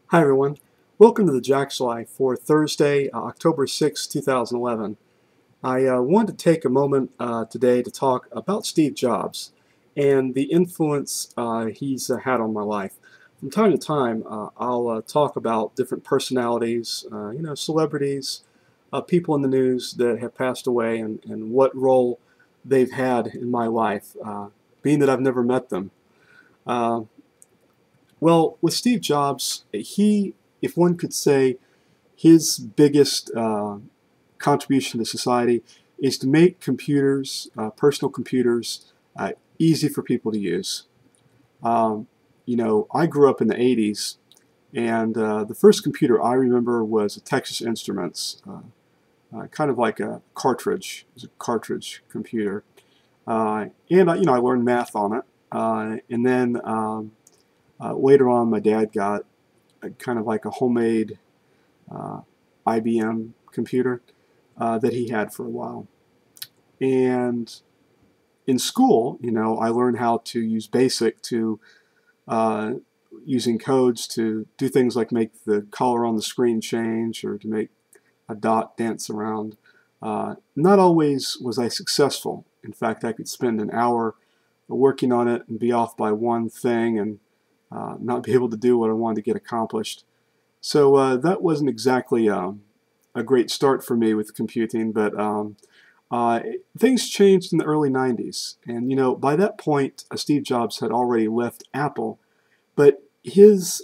Hi everyone, welcome to TheJaxLife for Thursday, October 6, 2011. I wanted to take a moment today to talk about Steve Jobs and the influence he's had on my life. From time to time, I'll talk about different personalities, celebrities, people in the news that have passed away and what role they've had in my life, being that I've never met them. Uh, well, with Steve Jobs, if one could say, his biggest contribution to society is to make computers, personal computers, easy for people to use. Um, I grew up in the 80s, and the first computer I remember was a Texas Instruments, kind of like a cartridge. It was a cartridge computer. I learned math on it. And then later on, my dad got kind of like a homemade uh, IBM computer that he had for a while. And in school, I learned how to use BASIC to uh, using codes to do things like make the color on the screen change or to make a dot dance around. Not always was I successful. In fact, I could spend an hour working on it and be off by one thing and not be able to do what I wanted to get accomplished. So that wasn't exactly a great start for me with computing, but uh, things changed in the early 90s. And, by that point, Steve Jobs had already left Apple, but his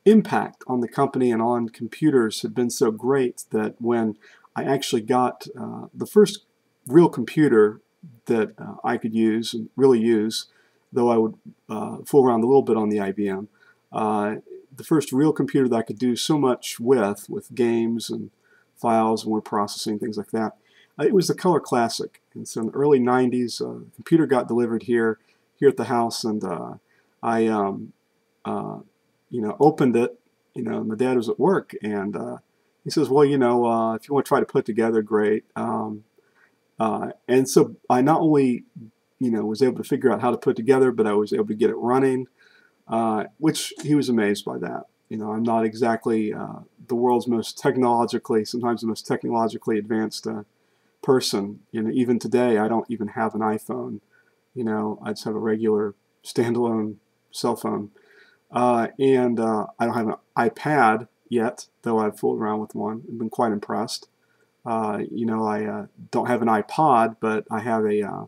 impact on the company and on computers had been so great that when I actually got the first real computer that I could use and really use, though I would fool around a little bit on the IBM, uh, the first real computer that I could do so much with games and files and word processing, things like that, it was the Color Classic. And so in the early 90s, the computer got delivered here at the house, and I uh, opened it. My dad was at work, and he says, well, if you want to try to put it together, great. And so I not only, was able to figure out how to put it together, but I was able to get it running, which he was amazed by that. I'm not exactly the world's sometimes the most technologically advanced person. Even today, I don't even have an iPhone. I just have a regular standalone cell phone. And I don't have an iPad yet, though I've fooled around with one. I've been quite impressed. I don't have an iPod, but I have a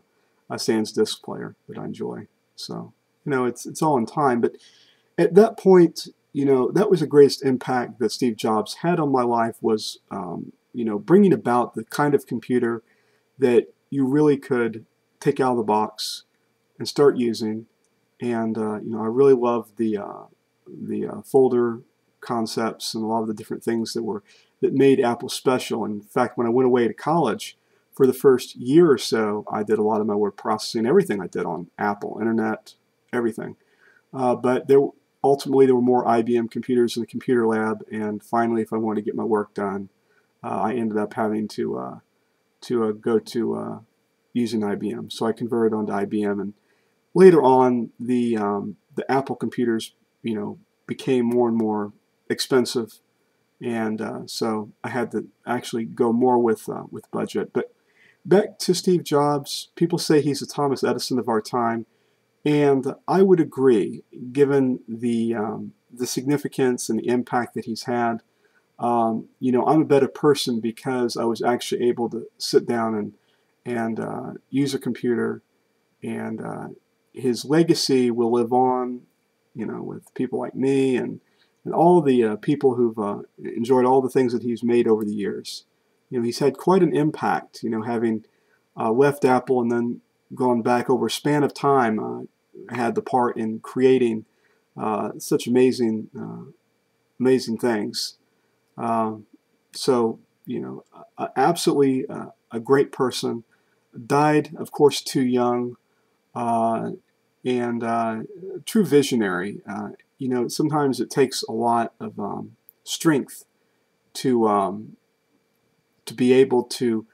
Sans disc player that I enjoy. So, it's all in time. But at that point, that was the greatest impact that Steve Jobs had on my life was, bringing about the kind of computer that you really could take out of the box and start using. And I really loved the folder concepts and a lot of the different things that made Apple special. In fact, when I went away to college for the first year or so, I did a lot of my word processing, everything I did on Apple, internet, everything. But ultimately there were more IBM computers in the computer lab, and finally, if I wanted to get my work done, I ended up having to go to using IBM. So I converted onto IBM, and later on, the Apple computers, became more and more expensive, and so I had to actually go more with budget. But back to Steve Jobs, people say he's the Thomas Edison of our time, and I would agree, given the significance and the impact that he's had. I'm a better person because I was actually able to sit down and use a computer, and his legacy will live on, with people like me and all the people who've enjoyed all the things that he's made over the years. He's had quite an impact, having left Apple and then gone back over a span of time, had the part in creating such amazing things. Um, so, absolutely a great person. Died, of course, too young, uh, and true visionary. Sometimes it takes a lot of strength to to be able to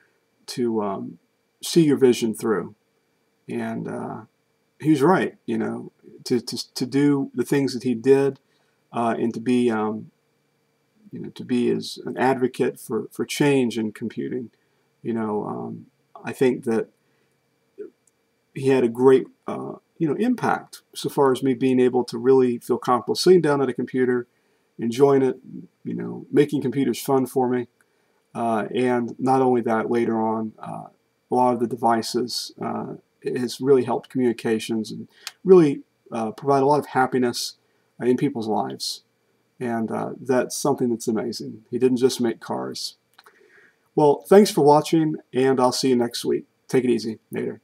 see your vision through. And he was right, to do the things that he did, and to be to be as an advocate for change in computing. I think that he had a great impact so far as me being able to really feel comfortable sitting down at a computer, enjoying it, making computers fun for me. And not only that, later on, a lot of the devices, it has really helped communications and really provide a lot of happiness in people's lives. And that's something that's amazing. He didn't just make cars. Well, thanks for watching, and I'll see you next week. Take it easy. Later.